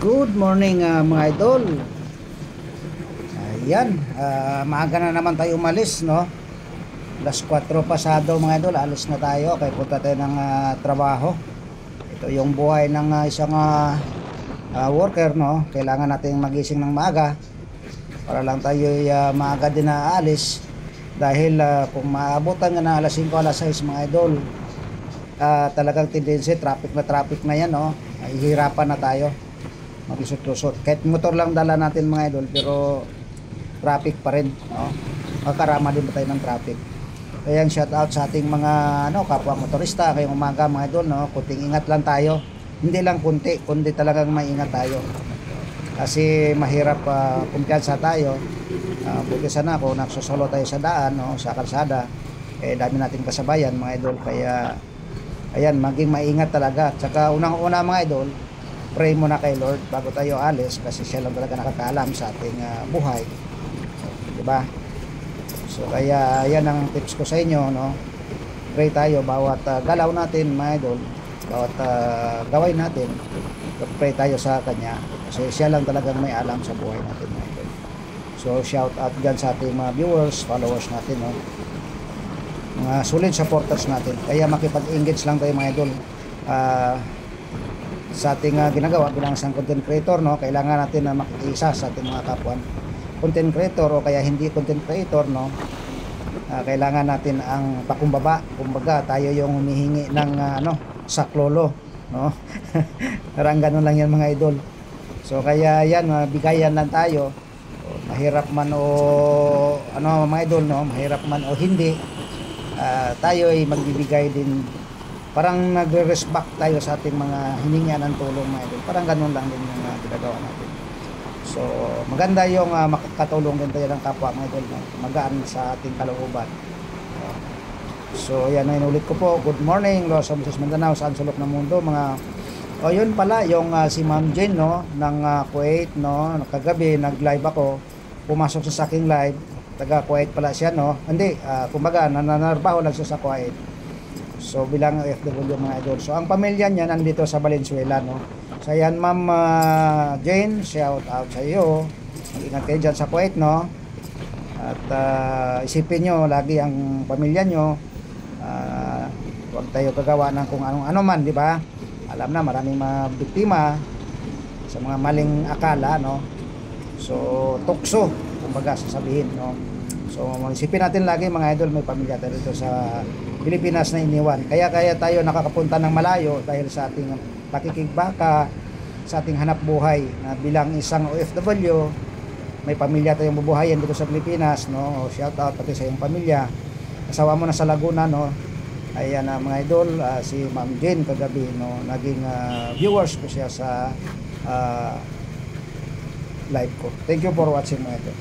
Good morning mga idol. Ayan, maaga na naman tayo umalis, no? Alas 4 pasado mga idol, alis na tayo. Kaya punta tayo ng trabaho. Ito yung buhay ng isang worker, no? Kailangan natin magising ng maaga para lang tayo maaga din na aalis. Dahil kung maabutan nga na alas 5, alas 6 mga idol, talagang tendency, traffic na yan, no? Hihirapan na tayo maglusot-lusot. Kahit motor lang dala natin mga idol, pero traffic pa rin, no? Magkarama din ba tayo ng traffic. Kaya shout out sa ating mga kapwa motorista ngayong umaga mga idol, no? Kunting ingat lang tayo. Hindi lang kunti, kundi talagang maingat tayo. Kasi mahirap kumpiyansa tayo. Buti sana kung nagsusolo tayo sa daan, no? Sa kalsada, dami nating kasabayan mga idol. Kaya ayan, maging maingat talaga. Tsaka unang-una mga idol, pray muna kay Lord bago tayo alis, kasi siya lang talaga nakakaalam sa ating buhay, diba? So kaya yan ang tips ko sa inyo, no? Pray tayo bawat galaw natin mga idol, bawat gawin natin, pray tayo sa kanya, kasi siya lang talagang may alam sa buhay natin mga idol. So shout out dyan sa ating mga viewers, followers natin, no? Mga solid supporters natin. Kaya makipag-engage lang tayo mga idol sa ating ginagawa bilang isang content creator, no? Kailangan natin na makiisa sa ating mga kapwa content creator o kaya hindi content creator, no? Kailangan natin ang pakumbaba. Kumbaga tayo yung humihingi ng saklolo, no? Parang ganun lang yan mga idol. So kaya yan, bigayan lang tayo. Mahirap man o mga idol, no? Mahirap man o hindi, tayo ay magbibigay din. Parang nagre-respect tayo sa ating mga hiningian ng tulong mga idol. Parang ganun lang din yung ginagawa natin. So maganda yung makakatulong din tayo ng kapwa mga idol, no? Magaan sa ating kalooban. So yan, inulit ko po, good morning Los Angeles, Mindanao, saan sulok ng mundo mga. O yun pala yung si Ma'am Jane, no, ng Kuwait, no, kagabi nag-live ako, pumasok sa aking live, taga Kuwait pala siya, no. Hindi, kumbaga nananarbaho lang siya sa Kuwait. So bilang OFW mga idol. So ang pamilya niya nandito sa Valenzuela, no. So yan Ma'am Jane, shout out sa iyo. Mag-ingat kayo dyan sa Kuwait, no. At isipin nyo lagi ang pamilya nyo. Huwag tayo kagawa ng kung ano man, di ba? Alam na maraming mga biktima sa mga maling akala, no. So tukso, kumbaga sasabihin, no. So isipin natin lagi mga idol, may pamilya tayo dito sa Pilipinas na iniwan. Kaya tayo nakakapunta ng malayo dahil sa ating pakikigbaka, sa ating hanap buhay na bilang isang OFW, may pamilya tayong bubuhayin dito sa Pilipinas, no. Shout out pati sa iyong pamilya. Asawa mo na sa Laguna, no. Ayan mga idol, si Ma'am Jane kagabi, no, naging viewers ko siya sa live ko. Thank you for watching mga idol.